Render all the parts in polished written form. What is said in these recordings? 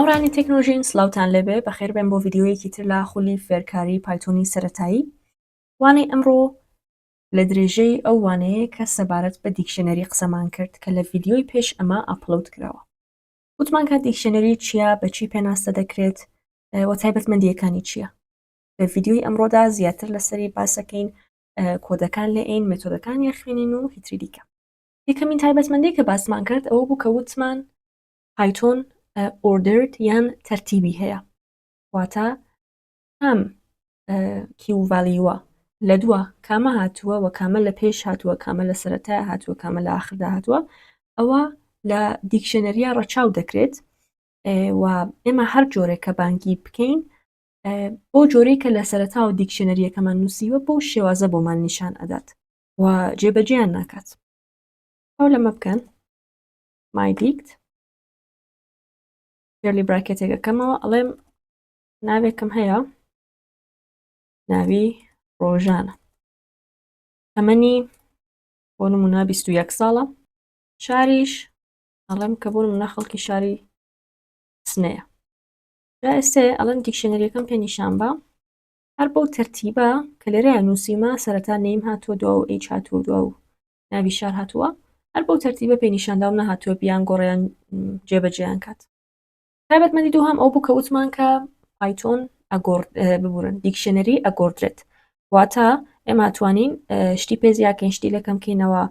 هاوڕانی تەکنۆلۆژین سلااوتان لەبێ بەخێربێن بۆ ڤیددیۆیەکی تر لە خولی فێرکاری پایتۆنی سەتایی وانەی ئەمڕۆ لە درێژەی ئەو وانەیە کە سەبارەت بە دیکشنەری قسەمان کرد کە لە ڤیددیۆی پێش ئەمە ئاپلۆد کراوە. وتمان کە دیکشنەری چییە، بەچی پێناسە دەکرێت و تایبەتمەندیەکانی چییە. لە ڤیددیۆی ئەمڕۆدا زیاتر لەسەری باسەکەین کۆدەکان لە ئین مێتۆدەکانی خوێنین و هیتری دیکە. یەکەمین تایبەتمەندی کە باسمان کرد ئەوە بوو کە وتمان پایتۆن ordered یان تەرتیبی هەیە، واتە کام کی و ڤالیوە لە دووە کامە هاتووە و کامە لە پێش هاتووە، کامە لە سەرەتای هاتووە، کامە لە ئاخردا هاتووە، ئەوە لە دیکشنەریە ڕەچاو دەکرێت و ئێمە هەر جۆرێک کە بانگی بکەین بۆ جۆرەی کە لە سەرەتا و دیکشنەریەکەمان نووسیوە بۆ شێوازە بۆمان نیشان ئەدات و جێبەجێیان ناکات. ئەو لەمە بکەن my dict پێلی براکێتێکەکەمەوە ئەڵێم ناوێکم هەیە، ناوی ڕۆژانە، ئەمەنی بۆ نمونە 21 ساڵە، شاریش ئەڵێم کە بۆ نمونە خەڵکی شاری سنەیە. جا ئێستا ئەڵێم دیکشنەریەکەم پێ نیشان بە هەر بەو تەرتیبە کە لێرەیە نووسیمە سەرەتا نەیم هاتووە دوا و ئیچ هاتووە دوا و ناوی شار هاتووە، هەر بەو تەرتیبە پێ نیشانداوم نەهاتووە بیان گۆڕیان جێبەجێیان کات. تایبەتمەندی دووهەم ئەو بوو کە وتمان کە پایتۆن ببورن دیکشنەری ئەگۆڕدرێت، واتە ئێمە توانین شتی پێزیاکەین شتی لەکەم کەینەوە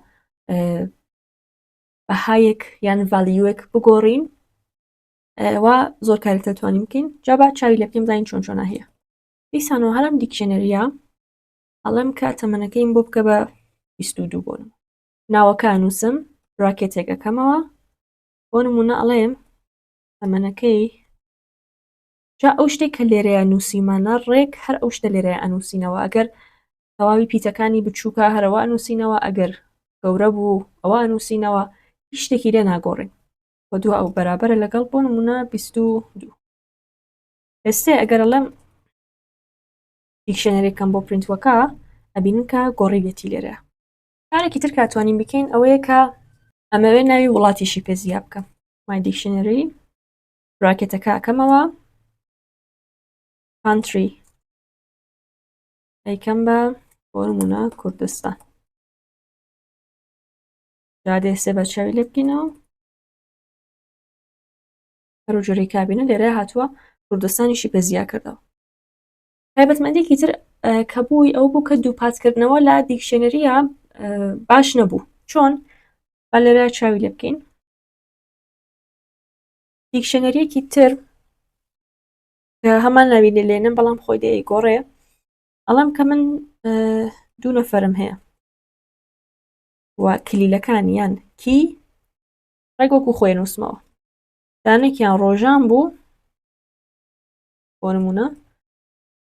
بەهایەک یان ڤالیوەک بگۆڕین و زۆر کارێک دەتوانین بکەین. جا با چاوی لە پێم زین چۆن چۆنە هەیە. دیسانەوە هەرم دیکشنەریە ئەڵێم کە تەمەنەکەیم بۆ بکە بە 22 بۆنم، ناوەکە نووسم براکێتێکەکەمەوە بۆ نمونە ئەڵێم تەمەنەکەی، جا ئەو شتێک کە لێرەیە نووسیمانە ڕێک هەر ئەو شتە لێرەیە ئەنووسینەوە، ئەگەر تەواوی پیتەکانی بچووکە هەرەوە ئەنووسینەوە، ئەگەر گەورە بوو ئەوە ئەنووسینەوە، هیچ شتێکی لێ ناگۆڕین بۆ دووە ئەو بەرابەرە لەگەڵ بۆ نمونە 22. ئێستا ئەگەر ئەڵێم دیکشنەریەکەم بۆ پرینتوەکە ئەبینن کە گۆڕیبێتی لێرەیە. کارێکی تر کاتوانین بکەین ئەوەیە کە ئەمەوێت ناوی وڵاتیشی پێزیاب بکەم. my dictionary براکێتەکە ئەکەمەوە country ئەیکەم بە بۆ نمونە کوردستان. جا دێسێ بە چاوی لێ بکەینەوە هەر جۆرەی کابینە لێرە هاتووە کوردستانیشی پێزیا کردەوە. تایبەتمەندێکی تر کە بووی ئەو بوو کە دووپاتکردنەوە لە دیکشنەریە باش نەبوو. چۆن؟ با لێرە چاوی لێ بکەین. دیکشنەریەکی تر هەمان ناوی لێنم بەڵام خۆی دێ گۆڕێ، ئەڵام کە من 2 نەفەرم هەیە و کلیلەکانی یان کی ڕێک وەکو خۆی نووسمەوە، دانێکیان ڕۆژان بوو بۆ نمونە،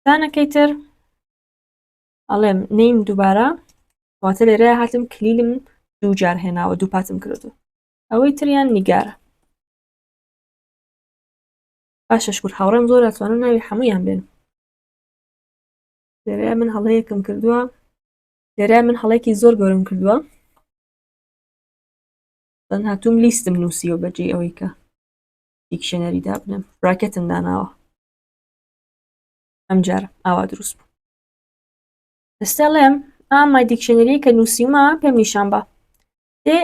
دانەکەی تر ئەڵێم نەیم دووبارە، واتە لێرە هاتم کلیلم 2 جار هێناوە 2 پاتم کردو، ئەوەی تریان نیگارە. باشە شکر هاوڕێم زۆر ئەتوانم ناوی هەموویان بێن. لێرە من هەڵەیەکم کردووە، لێرە من هەڵەیەکی زۆر گەورم کردووە، دەن هاتووم لیستم نووسیوە بەجێ ئەوەی کە دیکشنەری دابنم براکێتم داناوە، ئەم جارە ئاوا دروست بوو. ئێستا لێم my دیکشنەری کە نووسیمە پێم نیشان بە دێ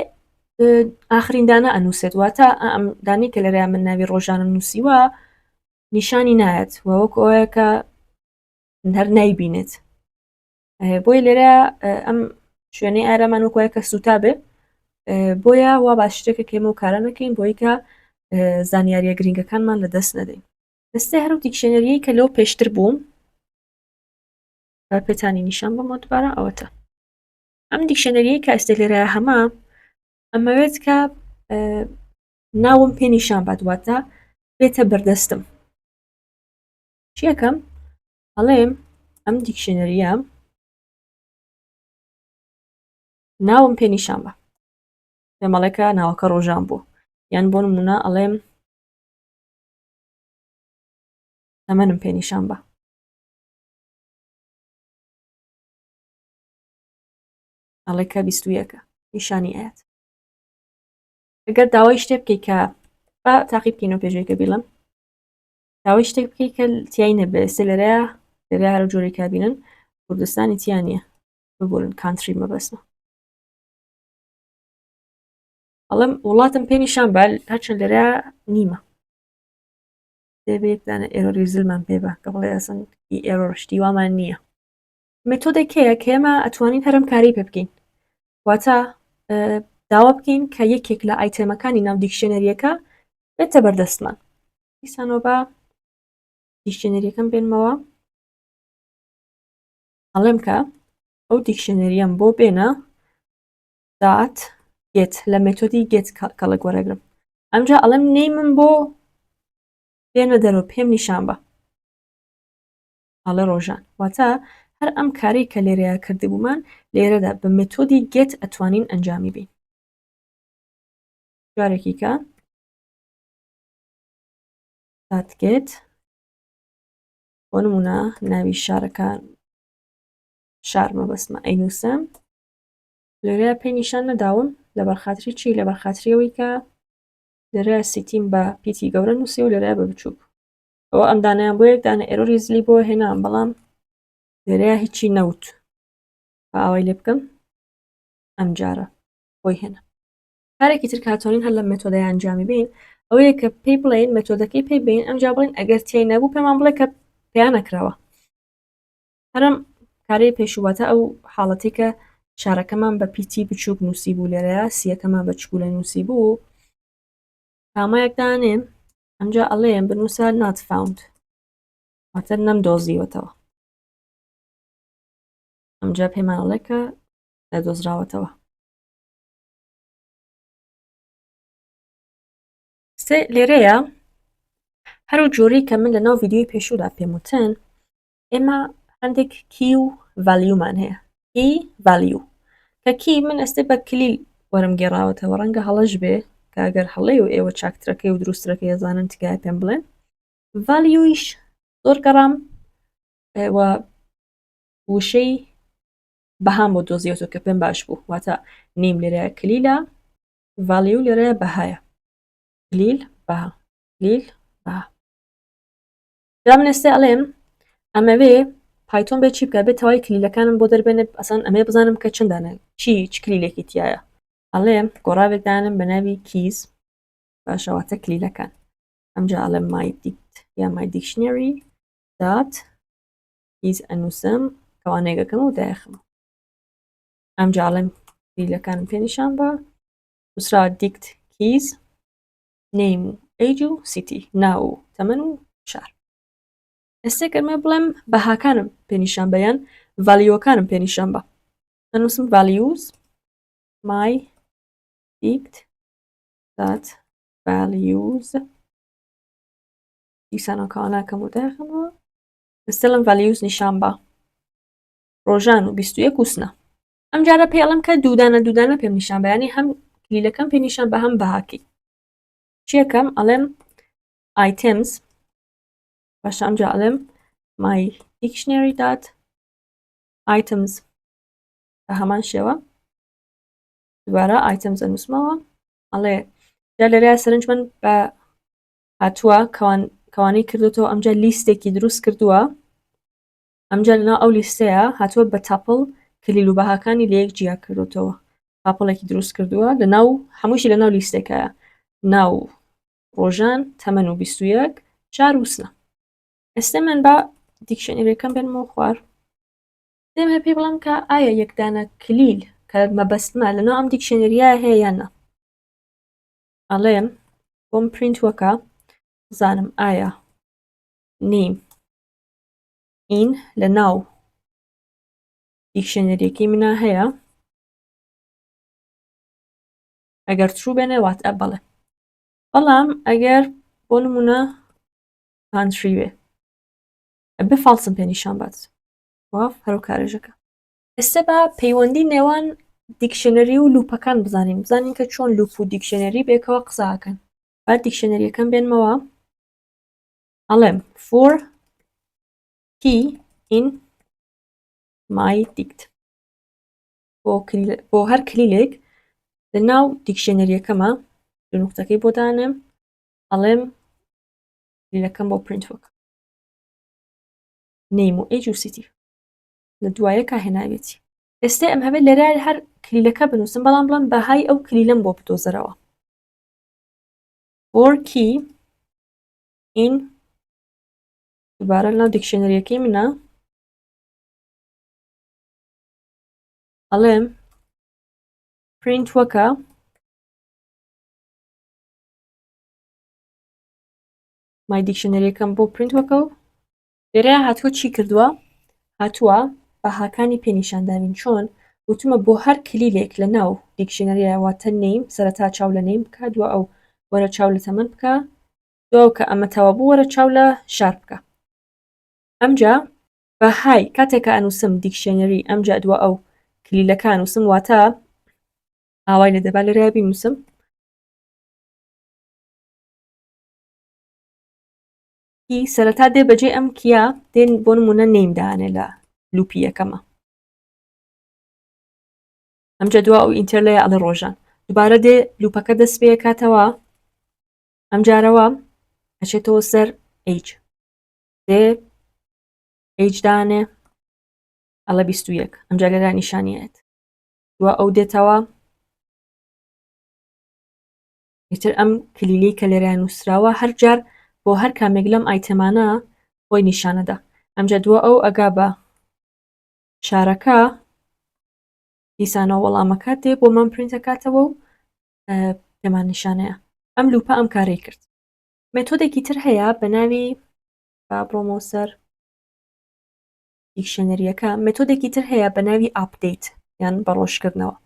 ئاخرین دانە ئەنووسێت، واتە ئەم دانی کە لێرە من ناوی ڕۆژانم نووسیوە نیشانی نایەت و وەکو ئەوەیە کە هەر نایبینێت. بۆی لێرە ئەم شوێنەی ئارەمان وەکوایە کە سوتا بێ، بۆیە وا باش شتێکە کێمە و کارە نەکەین بۆی کە زانیاریە گرنگەکانمان لە دەست نەدەین. ئێستا هەرو دیکشنەریەی کە لەو پێشتر بووم پێتانی نیشان بەمە دووبارە ئەوەتە. ئەم دیکشنەریەی کە ئێستا لێرەیە هەمە ئەمەوێت کە ناوم پێ نیشان بات، واتە بێتە بەردەستم. چیەکەم؟ ئەڵێم ئەم دیکشنەریە ناوم پێ نیشان بە، پێمەڵێکە ناوەکە ڕۆژان بوو، یان بۆ نمونە ئەڵێم تەمەنم پێ نیشان بە، ئەڵێکە 21 نیشانی ئاەت. ئەگەر داوای شتێ بکەی کە بە تاقی بکەینەوە پێشەکە بیڵم داوای شتێک بکەی کە تیای نەبێ ئێستا لەرەیە هەرە جۆرەی کابینن کوردستانی تیا نییە ببورن کانتری مەبەستمە ئەڵێم وڵاتم پێ نیشان بە هەرچەند لەرەیە نیمە دەبێتدانە ئێرۆری زلمان پێ بە کە بڵێ ئەسن ئێرۆشتی وامان نییە مێتۆدێک هەیە کە ئێمە ئەتوانین هەرم کاری پێ بکەین واتە داوا بکەین کە یەکێک لە ئایتەمەکانی ناو دیکشنەریەکە بێتە بەردەستمان دیسانەوە بە دیکشنەریەکەم بێنمەوە ئەڵێم کە ئەو دیکشنەریەم بۆ بێنە دات گێت لە مێتۆدی گێت کەڵک وەرەگرم ئەمجا ئەڵێم نەیمم بۆ بێنە دەرەوە پێم نیشان بە ئەڵێ ڕۆژان واتە هەر ئەم کاری کە لێرەیە کردبوومان لێرەدا بە مێتۆدی گێت ئەتوانین ئەنجامی بین جارێکی کە داتگێت بۆ نمونە ناوی شارەکان شار مەبەستمە ئەینووسم لێرەیە پێی نیشان نەداوم لە بەرخاتری چی لە بەرخاتریەوەی کە لێرە سیتیم بە پیتی گەورە نووسی و لێرەیە بە بچووک ئەوە ئەم دانیان بۆ یەک دانە ئێرۆری زلی بۆ هێنام بەڵام لێرەیە هیچی نەوت بە ئاوای لێ بکەم ئەم جارە بۆی هێنا کارێکی تر کاتۆنین هەر لە مێتۆدای ئەنجامی بین ئەوەیە کە پێی بڵێن مێتۆدەکەی پێی بین ئەمجا بڵێن ئەگەر تێی نەبوو پێمان بڵێ کە پێیان نەکراوە هەرم کارەی پێشواتە ئەو حاڵەتی کە شارەکەمان بە پیتی بچووک نووسی بوو لێرەیە سیەکەمان بە چکولە نووسی بوو کامایەک دانێن ئەمجا ئەڵێن بنووسە not found واتە نەمدۆزیوەتەوە ئەمجا پێمان ئەڵێ کە نەدۆزراوەتەوە لێرەیە هەرو جۆرەی کە من لە ناو ڤیدیۆی پێشوودا پێم وتن ئێمە هەندێک کی و ڤالیومان هەیە کی ڤالیو کە کی من ئەستێ بە کلیل وەرم گێڕاوەتەوە ڕەنگە هەڵەش بێ کە ئەگەر هەڵەی و ئێوە چاکترەکەی و دروستەکەی ێزانن تگای پێم بڵێن ڤالیویش زۆر گەڕام وشەی بەهام بۆ دۆزیەوە کە پێم باش بوو واتە نیم لێرەیە کلیلە ڤالیو لێرەیە بەهایە کلیل بەها کلیل بەها جا من ئێستا ئەڵێم ئەمەوێ پایتۆن بێ چی بکە بێت تەواوی کلیلەکانم بۆ دەربێنێت ئەسان ئەمێ بزانم کە چنددانە چ کلیلێکی تایە ئەڵێم گۆڕاوێک دانم بە ناوی کیز باشەواتە کلیلەکان ئەمجا ئەڵێم مای دیکت یا مای دیکشنەری دات کیز ئەنووسم کەوانێگەکەم و دایەخم ئەمجا ئەڵێم کلیلەکانم پێنیشان بە دووسرا دیکت کیز نیم و ئەیج و سیتی ناو و تەمەن و شار ئێستا گەرمە بڵێم بەهاکانم پێنیشان بەیان ڤالیۆکانم پێنیشان بە ئەنووسم ڤالیوز مای دیکت دات ڤالیوز دیسانەوە کەواناکەم و دایەخمەوە ئێستا لەم ڤالیوز نیشان بە ڕۆژان و 21 وسنە ئەم جارە پێڵم کە دوودانە پێم نیشان بەیانی هەم کلیلەکەم پێنیشان بە هەم بەهاکی چیەکەم ئەڵێم ئایتەمز باشە ئەمجا ئەڵێم مای دیکشنەری دات ئایتەمز بە هەمان شێوە دوبارە ئایتەمز ئەنووسمەوە ئەڵێ جا لێرەیە سەرنج من بە هاتووە کەوانەی کردوتەوە ئەمجا لیستێکی دروست کردووە ئەمجا لەناو ئەو لیستەیە هاتووە بە تاپڵ کلیل و بەهاکانی لە یەک جیا کردوتەوە تاپڵێکی دروست کردووە لەناو هەمووشی لەناو لیستێکایە ناو ڕۆژان تەمەن و 21 4 وسنە ئێستا من بە دیکشنەریەکەم بێنمەوە خوار دێم هەر پێ بڵم کە ئایا یەکدانە کلیل کە مەبەستمە لەناو ئەم دیکشنەریە هەیە یان نە ئەڵێم بۆم پرینت وەکە بزانم ئایا نیم ئین لە ناو دیکشنەریەکەی منە هەیە ئەگەر ترو بێنێ واتە بەڵێ بەڵام ئەگەر بۆ نمونە کانتری وێ بێ فالسم پێنیشان بات واف هەرو کارێژەکە ئێستا بە پەیوەندی نێوان دیکشنەری و لوپەکان بزانین کە چۆن لوپ و دیکشنەری بێکەوە قساکەن با دیکشنەریەکەم بێنمەوە ئەڵێم for key in my dict بۆ هەر کلیلێک لە ناو دیکشنەریەکەمە نقطەکەی بۆ دانم ئەڵێم کلیلەکەم بۆ پرینت وەک نیم و ئیج و سیتی لە دوایە کا هێناوێتی ئێستا ئەم هەبێت لەرە هەر کلیلەکە بنووسم بەڵام بڵم بەهای ئەو کلیلەم بۆ بدۆزەرەوە for key in دووبارە لەناو دیکشنەریەکەی منە ئەڵێم print وەکە مای دیکشنەریەکەم بۆ print وەکە و لێرە هاتووە چی کردووە هاتووە بەهاکانی پێنیشانداوین چۆن وتمە بۆ هەر کلیلێک لە ناو دیکشنەریەواتە نیم سەرەتا چاو لە نیم بکە دووە ئەو وەرە چاو لە تەمەن بکە دووە کە ئەمە تەوا بوو وەرە چاو لە شار بکە ئەمجا بەهای کاتێکە ئەنووسم دیکشنەری ئەمجا دووە ئەو کلیلەکە نووسم واتە ئاوای لە دەبا لەرە بینووسم کی سەرەتا دێ بەجێ ئەم کیا دێن بۆ نمونە نەیمدانێ لە لوپی یەکەمە ئەمجا دووە ئەو ئینتەر لێ ئەڵێ ڕۆژان دووبارە دێ لوپەکە دەست پێ کاتەوە ئەم جارەوە ئەچێتەوە سەر ئیج دێ ئیج دانێ ئەڵە 21 ئەمجا لەرا نیشانیەت دووە ئەو دێتەوە ئیتر ئەم کلیلەی کە لێرە نووسراوە هەر جار بۆ هەر کامێک لەم ئایتەمانە خۆی نیشانەدا ئەمجا دووە ئەو ئەگا بە شارەکە دیسانەوە وەڵامەکە دێ بۆ من پرینتە کاتەوە و پێمان نیشانەیە ئەم لوپە ئەم کارەی کرد مێتۆدێکی تر هەیە بە ناوی بڕۆمەوە سەر دیکشنەریەکە مێتۆدێکی تر هەیە بە ناوی ئاپدەیت یان بەڕۆژکردنەوە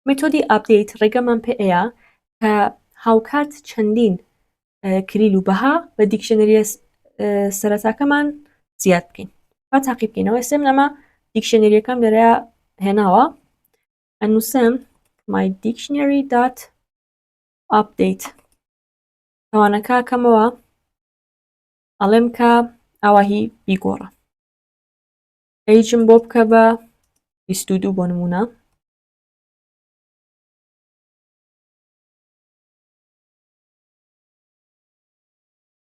مێتۆدی ئاپدەیت ڕێگەمان پێ ئەیە کە هاوکات چەندین کلیل و بەها بە دیکشنەریە سەرەتاکەمان زیاد بکەین با تاقی بکەینەوە ئێستا من ئەمە دیکشنەریەکەم لەرەیە هێناوە ئەنووسم my dictionary dot update ئەوانەکە کەمەوە ئەڵێم کە ئاواهی بیگۆڕە ئەیجم بۆ بکە بە 22 بۆ نمونە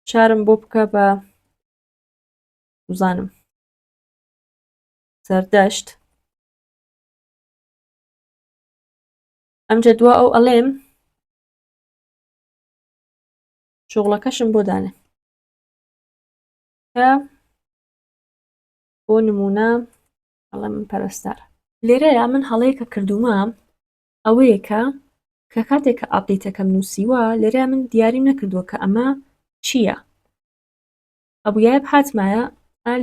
چارم بۆ بکە بە وزانم سەردەشت ئەمجا دووە ئەو ئەڵێم شغڵەکەشم بۆ دانێ کە بۆ نمونە ئەڵێم پەرستار لێرەیە من هەڵەیەکە کردومە ئەوەیە کە کاتێککە ئاپدەیتەکەم نووسیوە لێرە من دیاریم نەکردووە کە ئەمە چییە ئەبووایە هاتمایە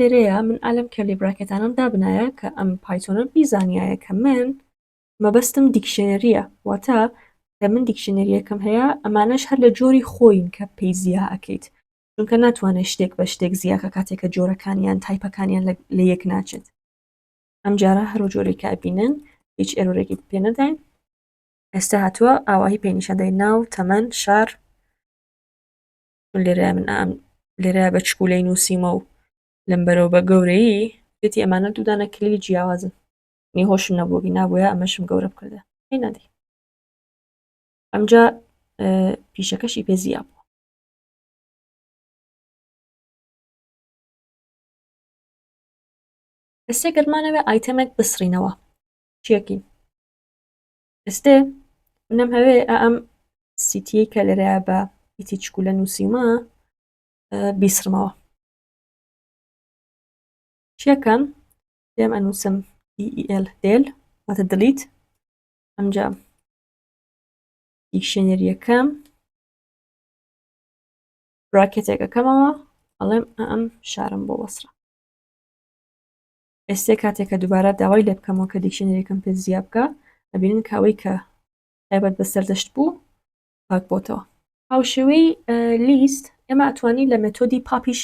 لێرەیە من ئالم کەلی براکێتانم دابنایە کە ئەم پایتۆنە بیزانایە کە من مەبەستم دیکشنەریە واتە کە من دیکشنەریەکەم هەیە ئەمانەش هەر لە جۆری خۆین کە پێی زییا ئەکەیت چونکە ناتوانێت شتێک بە شتێک زیاکە کاتێکە جۆرەکانیان تایپەکانیان لە یەک ناچێت ئەم جارە هەرو جۆرێکە بینن هیچ ئێرۆرێکی پێ نەداین ئێستا هاتووە ئاواهی پێنیشەدەی ناو تەمەن شار لێرە من لێرە بە چکولەی نووسیمە و لەم بەرەو بە گەورەی پێتی ئەمانە دوودانە کلیلی جیاوازن نی هۆشم نەبووە بینابووە ئەمەشم گەورە بکردە هی نەدەی ئەمجا پیشەکەشی پێ زیاب بووە ئێستا گەرمانەوێ ئایتەمێک بسڕینەوە چیەکی ئێستێ منم هەوێ ئەم سیتیەی کە لێرەیە بە ئیتی چکولە نووسیمە بیسڕمەوە چیەکەم دێم ئەنووسم del دێل واتە دلیت ئەمجا دیکشنەریەکەم براکێتێکەکەمەوە ئەڵێم ئەم شارم بۆ وەسرە ئێستا کاتێکە دووبارە داوای لێ بکەمەوە کە دیکشنەریەکەم پێ زیاد بکە ئەبینن کاوەی کە تایبەت بە سەردەشت بوو پاک بۆتەوە هاوشێوەی لیست ئێمە ئەتوانی لە مێتۆدی پاپیش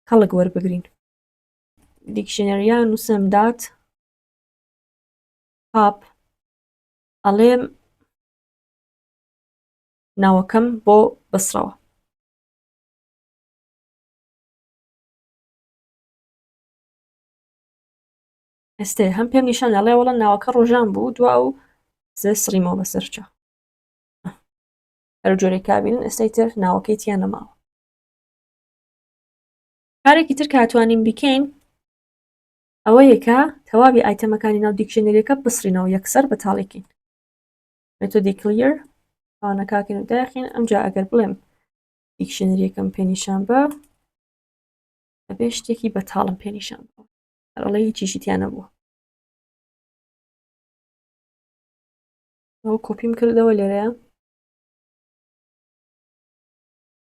کەڵک وەربگرین دیکشنەریان نووسم دات پاپ ئەڵێم ناوەکەم بۆ بەسڕەوە ئێستا هەم پێم نیشان دەڵێ وەڵە ناوەکە ڕۆژان بوو دوا و سڕیمەوە بەسەرچە هەر جۆرێک کابینن ئێستای تر ناوەکەی تیان نەماوە کارێکی تر کە ئەتوانین بکەین ئەوەیە کە تەواوی ئایتەمەکانی ناو دیکشنەریەکە بسڕینەوە یەکسەر بەتاڵێکین. مێتۆدی کلیر پاوانەکاکەین و داخین. ئەمجا ئەگەر بڵێم دیکشنەریەکەم پێنیشان بە ئەبێ شتێکی بەتاڵم پێنیشان بە هەرڵێ هیچیشی تیان نەبووە. ئەوە کۆپیم کردەوە لێرەیە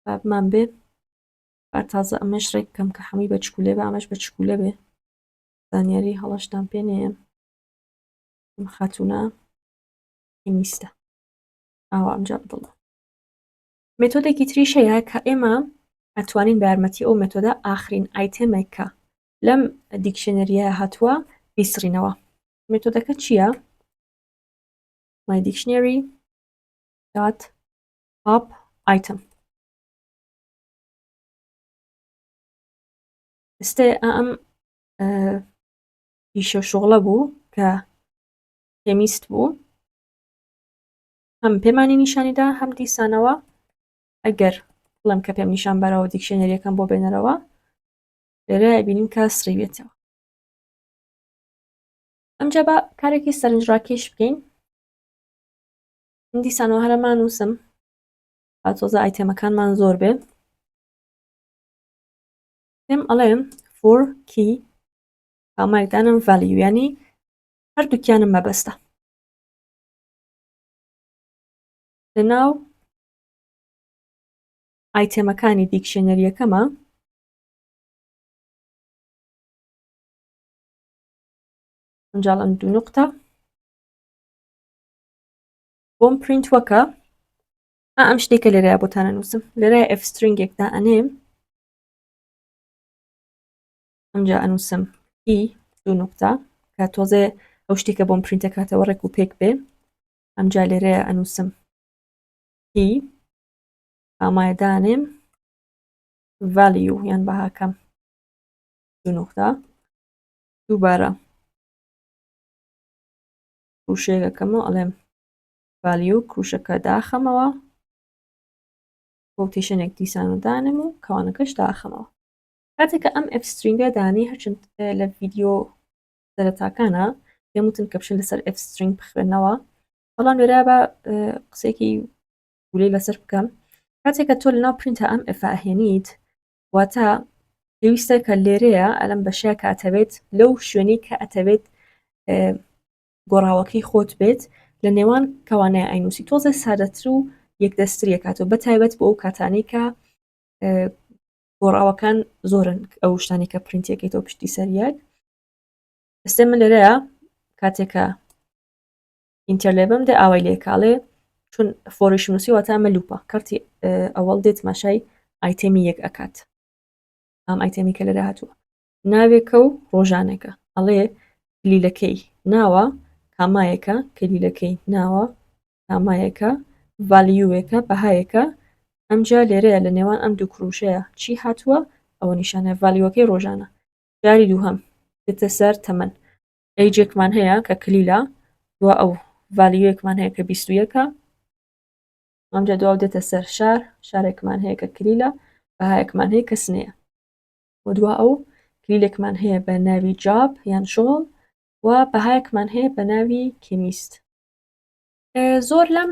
بابمان بێ تازە ئەمەش ڕێک بکەم کە هەمووی بە چکولێ بە ئەمەش بە چکولە بێ زانیاری هەڵەشتان پێ نەیە ئەم خاتوونە پێویستە ئاوا ئەمجا بدڵە. مێتۆدێکی تریش هەیە کە ئێمە ئەتوانین بە یارمەتی ئەو مێتۆدە ئاخرین ئایتێمێکە لەم دیکشنەریە هاتووە بیسڕینەوە. مێتۆدەکە چییە؟ my dictionary dot top item. ئێستێ ئەم ئیشە شۆغڵە بوو کە پێویست بوو هەم پێمانی نیشانیدا هەم دیسانەوە ئەگەر بڵێم کە پێم نیشان بەرەوە دیکشنەریەکەم بۆ بێنەرەوە لێرە بینین کە سڕیوێتەوە. ئەمجا بە کارێکی سەرنجڕاکێش بکەین. دیسانەوە هەرەمان نووسم هاتۆزە ئایتێمەکانمان زۆر بێ پێم ئەڵێم for key کامایدانم value یعنی هەردووکیانم مەبەستە لەناو ئایتێمەکانی دیکشنەریەکەمە ئەنجاڵم دوو نقطە بۆم پرینت وەکە ئەم شتێکە لێرەیە بۆتانە نووسم لێرە f stringێکدا ئەنێم ئەمجا ئەنووسم key دوو نقطە کە تۆزێ ئەو شتێکە بۆم پرینتە کاتەوە ڕێک و پێک بێ ئەمجا لێرەیە ئەنووسم key ئامایدانێم value یان بەهاکەم دوو نقطە دووبارە کروشەیەکەکەمەوە ئەڵێم value کروشەکە داخەمەوە کۆتیشنێک دیسان و دانم و کەوانەکەش داخەمەوە. کاتێککە ئەم f stringە دانی هەرچند لە ڤیددیۆ سەرەتاکانە پێم وتن کە بشن لەسەر f string بخوێنەوە بەڵام لێرە بە قسێکی گولەی لەسەر بکەم کاتێککە تۆ لەناو پرینتە ئەم f ئاهێنیت واتە پێویستە کە لێرەیە ئەلەم بەشەیە کە ئەتەوێت لەو شوێنەی کە ئەتەوێت گۆڕاوەکەی خۆت بێت لە نێوان کەوانەیە ئاینوسی تۆزە سادەتر و یەکدەستریە کاتەوە بەتایبەت بۆ ئەو کاتانەی کە گۆڕاوەکان زۆرن ئەو شتانی کە پرینتەکەی تۆ پشتی سەریەک ئەستێ من لێرەیە کاتێکە ئینتەرلێبم دێ ئاوای لێ کاڵێ چون فۆریشم نووسی واتە ئەمە لوپە کارتی ئەوەڵ دێت ماشای ئایتێمی یەک ئەکات ئەم ئایتێمی کە لێرە هاتووە ناوێکە و ڕۆژانێکە ئەڵێ کلیلەکەی ناوە کامایەکە کلیلەکەی ناوە کامایەکە ڤالیوێکە بەهایەکە ئەمجا لێرەیە لە نێوان ئەم دوو کروشەیە چی هاتووە ئەوە نیشانە ڤالیوەکەی ڕۆژانە. جاری دووهەم دێتە سەر تەمەن ئەیجێکمان هەیە کە کلیلە دووە ئەو ڤالیوەکمان هەیە کە 21ەکە ئەمجا دواو دێتە سەر شارێکمان هەیە کە کلیلە بەهایەکمان هەیە کە سنەیە و دووە ئەو کلیلێکمان هەیە بە ناوی جاب یان شۆڵ و بەهایەکمان هەیە بە ناوی کێمیست. زۆر لەم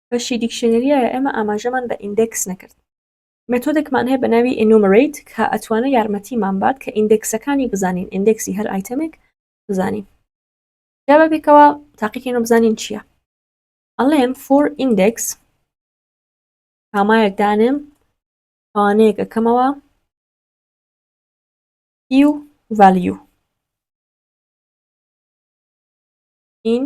بەشی دیکشنەریە ئێمە ئاماژەمان بە ئیندێکس نەکرد. مێتۆدێکمان هەیە بە ناوی ئینومەرێت کە ئەتوانە یارمەتیمان بات کە ئیندێکسەکانی بزانین ئیندێکسی هەر ئایتەمێک بزانین. جا بەبێکەوە تاقیکەینەوە بزانین چییە. ئەڵێم for index کامایەک دانێم ئەوانەیەک ئەکەمەوە u value in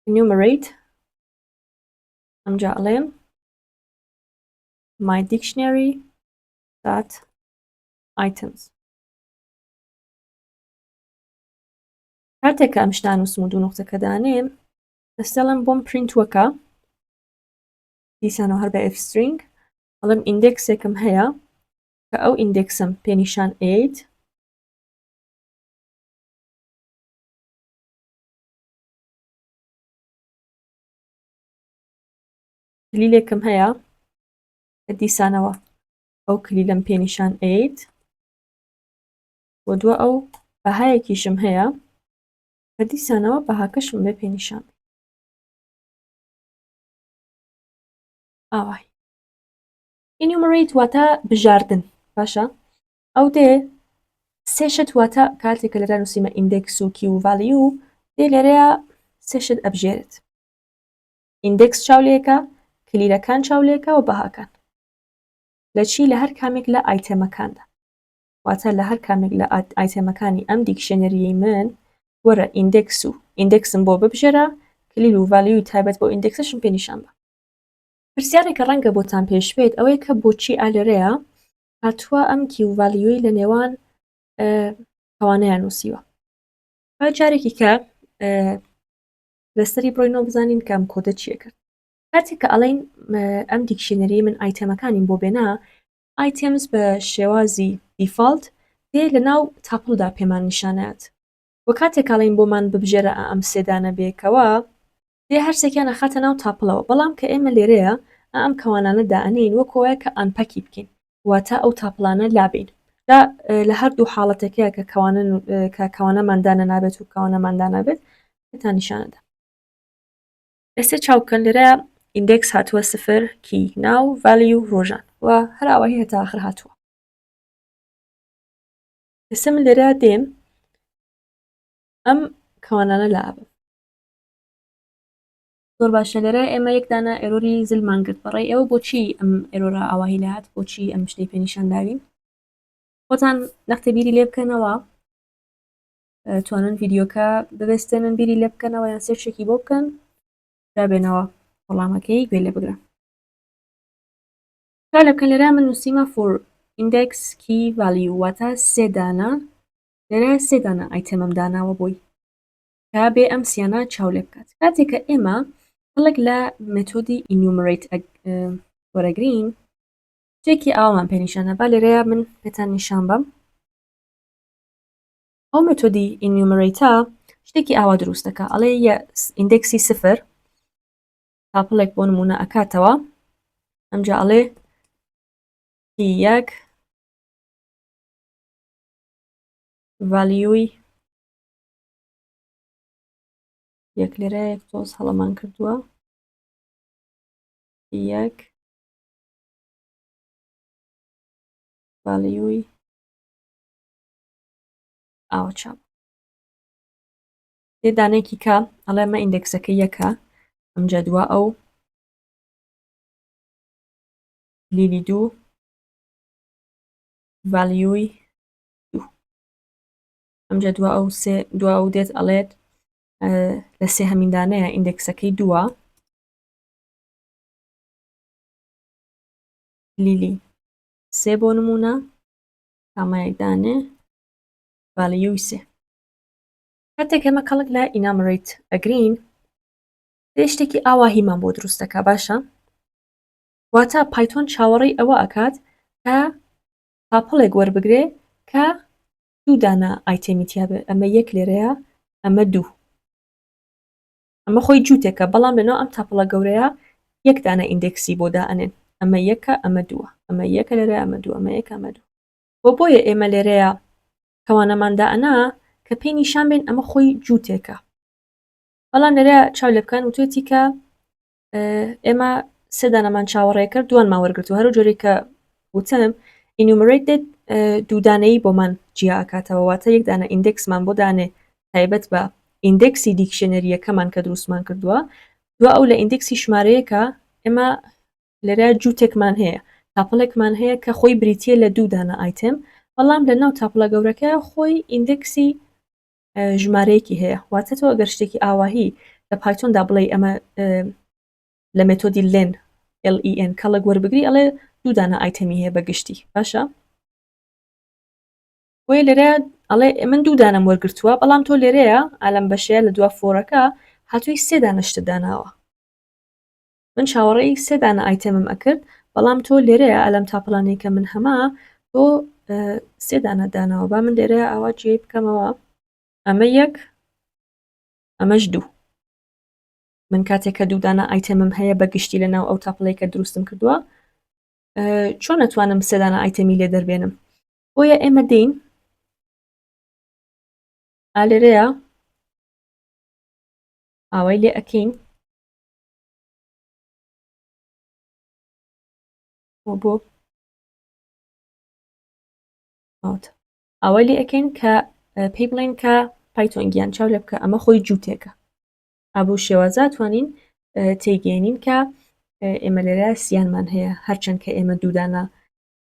enumerate ئەمجا ئەڵێم my dictionary dot items کاتێککە ئەم شتان نووسم و دوو نقطەکە دانێم دەستەڵم بۆم پرینت وەکە دیسانەوە هەر بە f string ئەڵێم ئیندێکسێکم هەیە کە ئەو ئیندێکسم پێنیشان 8 کلیلێکم هەیە کە دیسانەوە ئەو کلیلەم پێنیشان 8 و دووە ئەو بەهایەکیشم هەیە کە دیسانەوە بەهاکەشم بێ پێنیشان ئاوای enumerate واتە بژاردن باشە ئەو دێ سێشت واتە کاتێکە لەرا نووسیمە ئیندێکس و کی و ڤالیو دێ لەرەیە سێشت ئەبژێرێت ئیندێکس چاولەیەەکە کلیلەکان چاولەیەەکە و بەهاکان لە چی لە هەر کامێک لە ئایتەمەکاندا واتە لە هەر کامێک لە ئایتەمەکانی ئەم دیکشنەریەی من وەرە ئیندێکس و ئیندێکسم بۆ ببژێرە کلیل و ڤالیوی تایبەت بۆ ئیندێکسەشم پێنیشان بە پرسیارێکە ڕەنگە بۆتان پێش بێت ئەوەیە کە بۆچی ئالەرەیە هاتووە ئەم کی و ڤالیوی لە نێوان ئەوانەیە نووسیوە جارێکی کە لەسەری بڕۆینەوە بزانین کە ئەم کۆدە چیە کرد کاتێک کە ئەڵین ئەم دیکشنەری من ئایتەمەکانیم بۆ بێنا ئایتێمز بە شێوازی دیفالت دێ لە ناو تاپڵدا پێمان نیشانات و کاتێک ئەڵین بۆمان ببژێرە ئەم سێدانە بێکەوە دێ هەرسێکیان ئەخاتە ناو تاپڵەوە بەڵام کە ئێمە لێرەیە ئەم کەوانانە دائنین وەکەوەیە کە ئەنپەکی بکەین واتە ئەو تاپڵانە لابین لە هەردوو حاڵەتەکەیە کە کەوانەماندانە نابێت و کەوانەماندانە بێت پێتان نیشانەدا ئێستا چاوکەن لێرە ئیندێکس هاتووە سفر کی ناو ڤالیو ڕۆژان و هەراوەهی هەتا ئاخر هاتووە ئێستا من لێرە دێم ئەم کەوانانە لە ئابم زۆر باشە لێرە ئێمە یەکدانە ئێرۆری زلمان گرت بەڕێ ئێوە بۆچی ئەم ئێرۆرە ئاواهی لات بۆچی ئەم شتەی پێنیشان داوین خۆتان نەختە بیری لێ بکەنەوە توانن ڤیدیۆکە ببێستێنن بیری لێ بکەنەوە یان سێرچێکی بۆ بکەن دابێنەوە وەڵامەکەی گوێ لێ بگرن تا لە بکەن لێرە من نووسیمە for index key value واتە سێدانە لێرە سێدانە ئایتەمەم داناوە بۆی کا بێ ئەم سیانە چاو لێ بکات کاتێککە ئێمە هەڵک لە مێتۆدی enumerate وەرەگرین شتێکی ئاوامان پێنیشانە با لێرەیە من پێتان نیشان بەم ئەو مێتۆدی enumerate شتێکی ئاوا دروستەکە ئەڵێ ئیندێکسی سفر تاپڵێک بۆ نمونە ئەکاتەوە ئەمجا ئەڵێ یەک ڤالیوی یەک لێرە یەک تۆز هەڵەمان کردووە یەک ڤالیوی ئاوە چاپ لێ دانەیەکی کە ئەڵێ ئەمە ئیندێکسەکە یەکە ئەمجا دووە ئەو لیلی دوو ڤالیوی دوو ئەمجا دووە ئەو سێ دووە ئەو دێت ئەڵێت لە سێ هەمیندانەیە ئیندێکسەکەی دووە لیلی سێ بۆ نمونە کامایەک دانێ ڤالیوی سێ کاتێک ئێمە کەڵک لە enumerate ئەگرین دێ شتێکی ئاواهیمان بۆ دروستەکە باشە واتە پایتۆن چاوەڕێی ئەوە ئەکات کە تاپڵێک وەربگرێ کە دوو دانە ئایتێمی تیا بێ ئەمە یەک لێرەیە ئەمە دوو ئەمە خۆی جووتێکە بەڵام لەناو ئەم تاپڵە گەورەیە یەک دانە ئیندێکسی بۆ دائنێن ئەمە یەکە ئەمە دووە ئەمە یەکە لێرە ئەمە دوو ئەمە یەک ئەمە دوو بۆیە ئێمە لێرەیە کەوانەمان دائنا کە پێی نیشان بێن ئەمە خۆی جووتێکە بەڵام لێرە چاو لێ بکەن وتێتی کە ئێمە سێدانەمان چاوەڕێ کرد دوانمان وەرگرتو هەرو جۆرێک کە وتم enumerate دوودانەیی بۆمان جیا ئاکاتەوە واتە یەک دانە ئیندێکسمان بۆ دانێ تایبەت بە ئیندێکسی دیکشنەریەکەمان کە دروستمان کردووە دووە ئەو لە ئیندێکسی ژمارەیەکە ئێمە لێرە جووتێکمان هەیە تاپڵێکمان هەیە کە خۆی بریتە لە دوو دانە ئایتم بەڵام لە ناو تاپڵە گەورەکە خۆی ئیندێکسی ژمارەیەکی هەیە واتە تۆ ئەگەر شتێکی ئاواهی لە پایتۆندا بڵێ ئەمە لە مێتۆدی لێن LEN کەڵک وەربگری ئەڵێ دوو دانە ئایتەمی هەیە بەگشتی باشە بۆیە لێرە ئەڵێ من دوو دانەم وەرگرتووە بەڵام تۆ لێرەیە ئالەم بەشەیە لە دوا فۆرەکە هاتووی سێ دانەشتە داناوە من چاوەڕێی سێ دانە ئایتەمم ئەکرد بەڵام تۆ لێرەیە ئەلەم تاپڵانەی کە من هەما تۆ سێ دانە داناوە با من لێرەیە ئاوا جێ بکەمەوە ئەمە یەک ئەمەش دوو من کاتێک کە دوودانە ئایتەمم هەیە بەگشتی لەناو ئەو تاپڵەیە کە دروستم کردووە چۆن نەتوانم سێدانە ئایتەمی لێ دەربێنم بۆیە ئێمە دێین ئالێرەیە ئاوای لێ ئەکەین بۆ ئەوەی لێ ئەەکەین کە پێی بڵێن کە پایتۆنگیان چاو لێ بکە ئەمە خۆی جووتێکە ئابوو شێوازە توانین تێگەێنین کە ئێمە لێرە سییانمان هەیە هەرچەند کە ئێمە دوودانە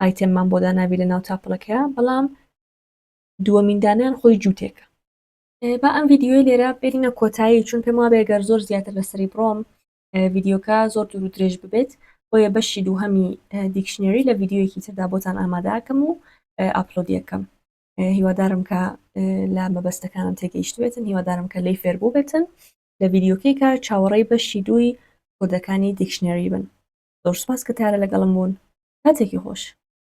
ئایتەممان بۆ داناوی لە ناو تاپڵەکەیە بەڵام دووەمیندانیان خۆی جووتێکە با ئەم ڤیددیۆی لێرە بێنینە کۆتایی چون پێم وابێ گەر زۆر زیاتر لەسەری بڕۆم ڤیددیۆکە زۆر دوور و درێژ ببێت بۆیە بەشی دووهەمی دیکشنەری لە ڤیددیۆیەکی تردا بۆتان ئامادەکەم و ئاپلۆدیەکەم هیوادارم کە لە مەبەستەکانم تێگەیشتوێتن هیوادارم کە لی فێربوو بێتن لە ڤیددیۆکەیکە چاوەڕێی بەشی دووی کۆدەکانی دیکشنەری بن زۆر سوپاس کە تارە لەگەڵم بوون کاتێکی خۆش